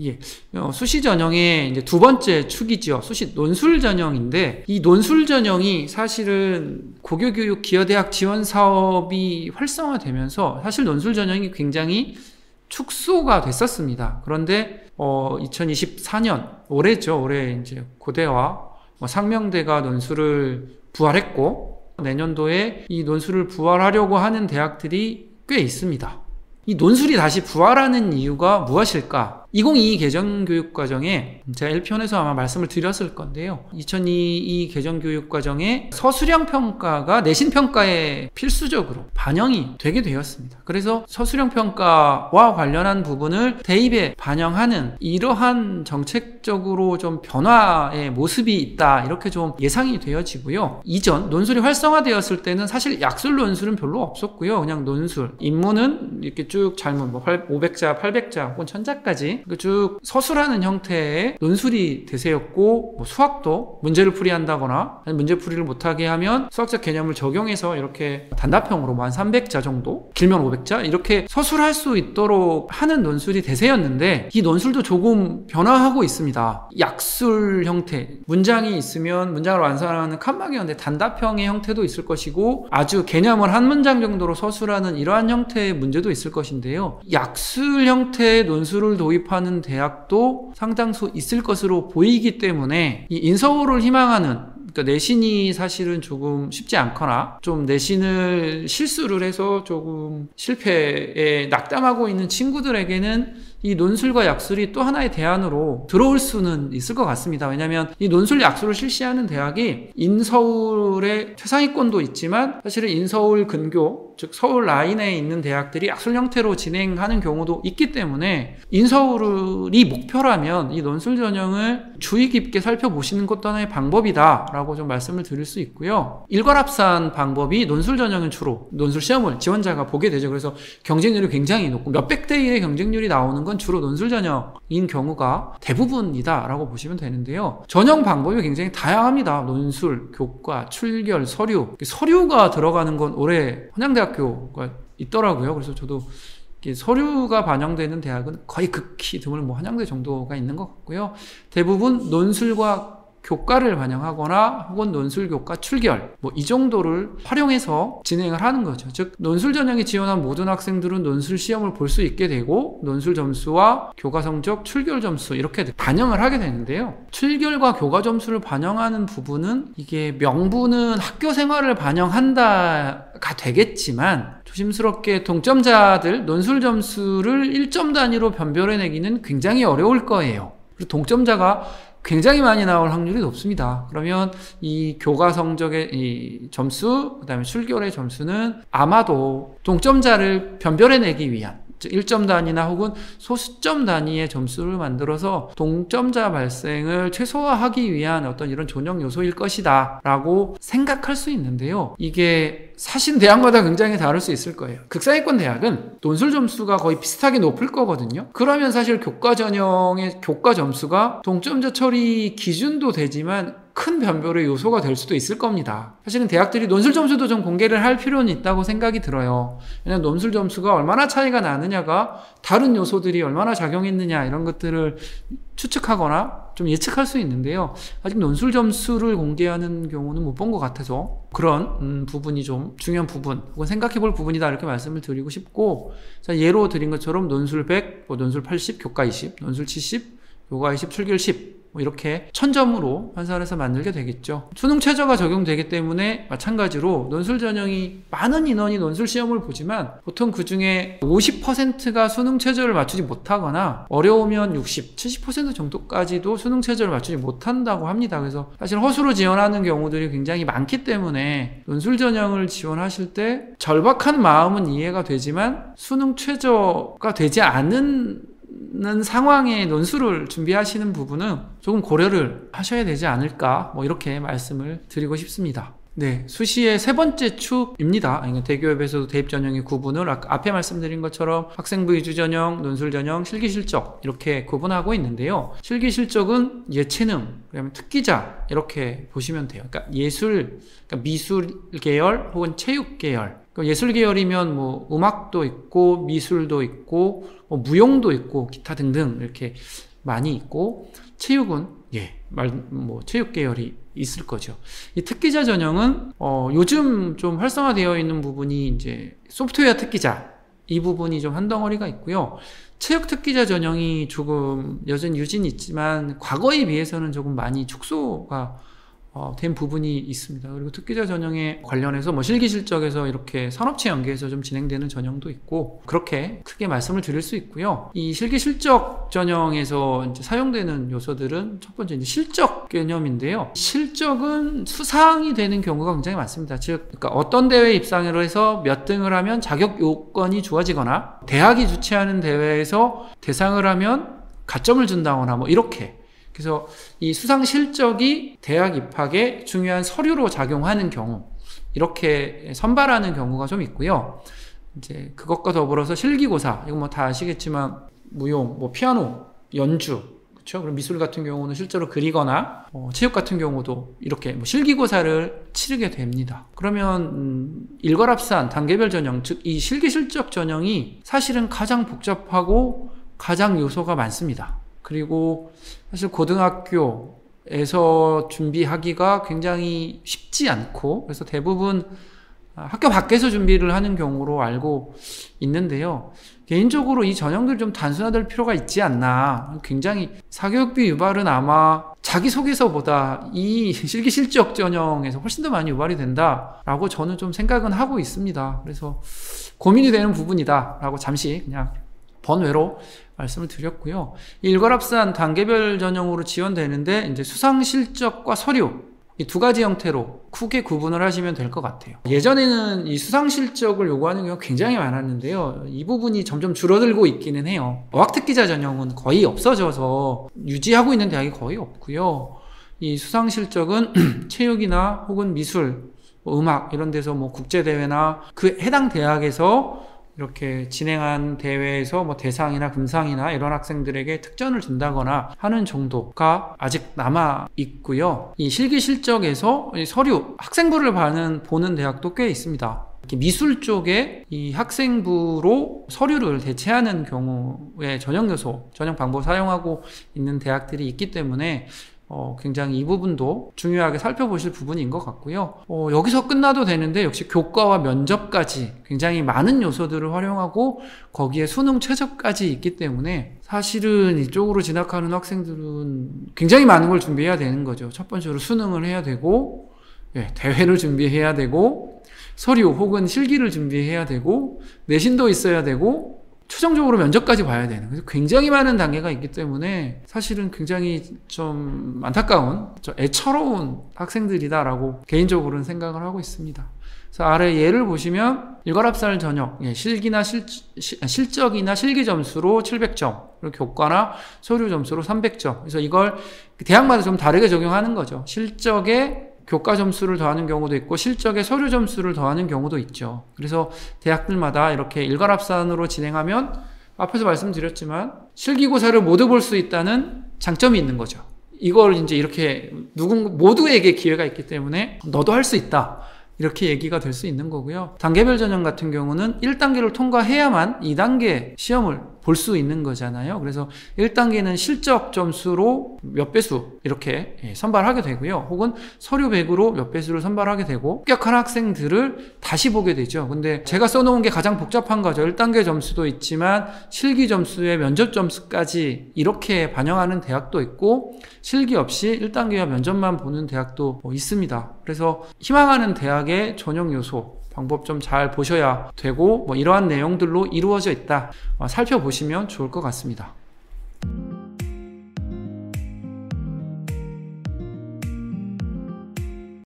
예, 수시 전형의 이제 두 번째 축이죠. 수시 논술 전형인데, 이 논술 전형이 사실은 고교교육 기여대학 지원 사업이 활성화되면서 사실 논술 전형이 굉장히 축소가 됐었습니다. 그런데 2024년 올해죠. 올해 이제 고대와 상명대가 논술을 부활했고, 내년도에 이 논술을 부활하려고 하는 대학들이 꽤 있습니다. 이 논술이 다시 부활하는 이유가 무엇일까? 2022 개정교육과정에 제가 1편에서 아마 말씀을 드렸을 건데요. 2022 개정교육과정에 서술형 평가가 내신 평가에 필수적으로 반영이 되게 되었습니다. 그래서 서술형 평가와 관련한 부분을 대입에 반영하는 이러한 정책적으로 좀 변화의 모습이 있다, 이렇게 좀 예상이 되어지고요. 이전 논술이 활성화되었을 때는 사실 약술 논술은 별로 없었고요. 그냥 논술, 인문은 이렇게 쭉 잘못 500자, 800자 혹은 1000자까지 쭉 서술하는 형태의 논술이 대세였고, 수학도 문제를 풀이한다거나 문제풀이를 못하게 하면 수학적 개념을 적용해서 이렇게 단답형으로 한 300자 정도, 길면 500자 이렇게 서술할 수 있도록 하는 논술이 대세였는데, 이 논술도 조금 변화하고 있습니다. 약술 형태, 문장이 있으면 문장을 완성하는 칸막이형인데 단답형의 형태도 있을 것이고, 아주 개념을 한 문장 정도로 서술하는 이러한 형태의 문제도 있을 것인데요. 약술 형태의 논술을 도입하는 대학도 상당수 있을 것으로 보이기 때문에, 이 인서울을 희망하는, 그러니까 내신이 사실은 조금 쉽지 않거나 좀 내신을 실수를 해서 조금 실패에 낙담하고 있는 친구들에게는 이 논술과 약술이 또 하나의 대안으로 들어올 수는 있을 것 같습니다. 왜냐하면 이 논술 약술을 실시하는 대학이 인서울의 최상위권도 있지만, 사실은 인서울 근교, 즉 서울 라인에 있는 대학들이 약술 형태로 진행하는 경우도 있기 때문에, 인서울이 목표라면 이 논술 전형을 주의 깊게 살펴보시는 것도 하나의 방법이다 라고 좀 말씀을 드릴 수 있고요. 일괄합산 방법이 논술 전형은 주로 논술 시험을 지원자가 보게 되죠. 그래서 경쟁률이 굉장히 높고 몇백 대 1의 경쟁률이 나오는 건 주로 논술 전형인 경우가 대부분이다 라고 보시면 되는데요. 전형 방법이 굉장히 다양합니다. 논술, 교과, 출결, 서류가 들어가는 건 올해 한양대학교가 있더라고요. 그래서 저도 서류가 반영되는 대학은 거의 극히 드물 한양대 정도가 있는 것 같고요. 대부분 논술과 교과를 반영하거나 혹은 논술, 교과, 출결 이 정도를 활용해서 진행을 하는 거죠. 즉 논술 전형에 지원한 모든 학생들은 논술 시험을 볼 수 있게 되고, 논술 점수와 교과 성적, 출결 점수 이렇게 반영을 하게 되는데요. 출결과 교과 점수를 반영하는 부분은 이게 명분은 학교 생활을 반영한다가 되겠지만, 조심스럽게 동점자들 논술 점수를 1점 단위로 변별해내기는 굉장히 어려울 거예요. 그리고 동점자가 굉장히 많이 나올 확률이 높습니다. 그러면 이 교과 성적의 이 점수, 그 다음에 출결의 점수는 아마도 동점자를 변별해내기 위한, 즉 1점 단위나 혹은 소수점 단위의 점수를 만들어서 동점자 발생을 최소화하기 위한 어떤 이런 조정 요소일 것이다 라고 생각할 수 있는데요. 이게 사실 대학마다 굉장히 다를 수 있을 거예요. 극상위권 대학은 논술 점수가 거의 비슷하게 높을 거거든요. 그러면 사실 교과 전형의 교과 점수가 동점자 처리 기준도 되지만 큰 변별의 요소가 될 수도 있을 겁니다. 사실은 대학들이 논술 점수도 좀 공개를 할 필요는 있다고 생각이 들어요. 왜냐하면 논술 점수가 얼마나 차이가 나느냐가 다른 요소들이 얼마나 작용했느냐 이런 것들을 추측하거나 좀 예측할 수 있는데요. 아직 논술 점수를 공개하는 경우는 못 본 것 같아서 그런 부분이 좀 중요한 부분 혹은 생각해 볼 부분이다 이렇게 말씀을 드리고 싶고, 자, 예로 드린 것처럼 논술 100, 논술 80, 교과 20, 논술 70, 교과 20, 출결 10 이렇게 1000점으로 환산해서 만들게 되겠죠. 수능 최저가 적용되기 때문에 마찬가지로 논술 전형이 많은 인원이 논술 시험을 보지만 보통 그 중에 50%가 수능 최저를 맞추지 못하거나 어려우면 60, 70% 정도까지도 수능 최저를 맞추지 못한다고 합니다. 그래서 사실 허수로 지원하는 경우들이 굉장히 많기 때문에 논술 전형을 지원하실 때 절박한 마음은 이해가 되지만 수능 최저가 되지 않은 상황에 논술을 준비하시는 부분은 조금 고려를 하셔야 되지 않을까 이렇게 말씀을 드리고 싶습니다. 네, 수시의 세 번째 축입니다. 대기업에서도 대입 전형의 구분을 앞에 말씀드린 것처럼 학생부 위주 전형, 논술 전형, 실기 실적 이렇게 구분하고 있는데요. 실기 실적은 예체능, 그다음에 특기자 이렇게 보시면 돼요. 그러니까 예술, 그러니까 미술 계열 혹은 체육 계열, 그러니까 예술 계열이면 뭐 음악도 있고 미술도 있고 뭐 무용도 있고 기타 등등 이렇게 많이 있고, 체육은 뭐 체육 계열이 있을 거죠. 이 특기자 전형은 요즘 좀 활성화되어 있는 부분이 이제 소프트웨어 특기자, 이 부분이 좀 한 덩어리가 있고요. 체육 특기자 전형이 조금 여전히 유진이 있지만 과거에 비해서는 조금 많이 축소가 된 부분이 있습니다. 그리고 특기자 전형에 관련해서 뭐 실기 실적에서 이렇게 산업체 연계해서 좀 진행되는 전형도 있고, 그렇게 크게 말씀을 드릴 수 있고요. 이 실기 실적 전형에서 이제 사용되는 요소들은 첫 번째 이제 실적 개념인데요. 실적은 수상이 되는 경우가 굉장히 많습니다. 즉, 그러니까 어떤 대회에 입상을 해서 몇 등을 하면 자격 요건이 주어지거나, 대학이 주최하는 대회에서 대상을 하면 가점을 준다거나 뭐 이렇게. 그래서 이 수상 실적이 대학 입학에 중요한 서류로 작용하는 경우, 이렇게 선발하는 경우가 좀 있고요. 이제 그것과 더불어서 실기고사, 이거 뭐 다 아시겠지만 무용, 뭐 피아노, 연주, 그렇죠? 그리고 미술 같은 경우는 실제로 그리거나, 체육 같은 경우도 이렇게 뭐 실기고사를 치르게 됩니다. 그러면 일괄합산 단계별 전형, 즉 이 실기 실적 전형이 사실은 가장 복잡하고 가장 요소가 많습니다. 그리고 사실 고등학교에서 준비하기가 굉장히 쉽지 않고, 그래서 대부분 학교 밖에서 준비를 하는 경우로 알고 있는데요. 개인적으로 이 전형들 좀 단순화될 필요가 있지 않나. 굉장히 사교육비 유발은 아마 자기소개서보다 이 실기 실적 전형에서 훨씬 더 많이 유발이 된다라고 저는 좀 생각은 하고 있습니다. 그래서 고민이 되는 부분이다라고 잠시 그냥 번외로 말씀을 드렸고요. 일괄합산 단계별 전형으로 지원되는데 이제 수상 실적과 서류, 이 두 가지 형태로 크게 구분을 하시면 될 것 같아요. 예전에는 이 수상 실적을 요구하는 경우가 굉장히 많았는데요. 이 부분이 점점 줄어들고 있기는 해요. 어학특기자 전형은 거의 없어져서 유지하고 있는 대학이 거의 없고요. 이 수상 실적은 체육이나 혹은 미술, 음악 이런 데서 뭐 국제대회나 그 해당 대학에서 이렇게 진행한 대회에서 뭐 대상이나 금상이나 이런 학생들에게 특전을 준다거나 하는 정도가 아직 남아 있고요. 이 실기 실적에서 서류, 학생부를 보는 대학도 꽤 있습니다. 미술 쪽에 이 학생부로 서류를 대체하는 경우에 전형 요소, 전형 방법 사용하고 있는 대학들이 있기 때문에 굉장히 이 부분도 중요하게 살펴보실 부분인 것 같고요. 여기서 끝나도 되는데 역시 교과와 면접까지 굉장히 많은 요소들을 활용하고 거기에 수능 최저까지 있기 때문에 사실은 이쪽으로 진학하는 학생들은 굉장히 많은 걸 준비해야 되는 거죠. 첫 번째로 수능을 해야 되고, 대회를 준비해야 되고, 서류 혹은 실기를 준비해야 되고, 내신도 있어야 되고, 최종적으로 면접까지 봐야 되는, 그래서 굉장히 많은 단계가 있기 때문에 사실은 굉장히 좀 안타까운, 애처로운 학생들이다라고 개인적으로는 생각을 하고 있습니다. 그래서 아래 예를 보시면 일괄합산 전형, 실기나 실적이나 실기 점수로 700점, 그리고 교과나 서류 점수로 300점. 그래서 이걸 대학마다 좀 다르게 적용하는 거죠. 실적에 교과 점수를 더하는 경우도 있고 실적에 서류 점수를 더하는 경우도 있죠. 그래서 대학들마다 이렇게 일괄합산으로 진행하면 앞에서 말씀드렸지만 실기고사를 모두 볼 수 있다는 장점이 있는 거죠. 이걸 이제 이렇게 모두에게 기회가 있기 때문에 너도 할 수 있다, 이렇게 얘기가 될 수 있는 거고요. 단계별 전형 같은 경우는 1단계를 통과해야만 2단계 시험을 볼 수 있는 거잖아요. 그래서 1단계는 실적 점수로 몇 배수 이렇게 선발하게 되고요. 혹은 서류 100으로 몇 배수를 선발하게 되고 합격한 학생들을 다시 보게 되죠. 근데 제가 써놓은 게 가장 복잡한 거죠. 1단계 점수도 있지만 실기 점수에 면접 점수까지 이렇게 반영하는 대학도 있고, 실기 없이 1단계와 면접만 보는 대학도 있습니다. 그래서 희망하는 대학의 전형 요소, 방법 좀 잘 보셔야 되고, 이러한 내용들로 이루어져 있다, 살펴보시면 좋을 것 같습니다.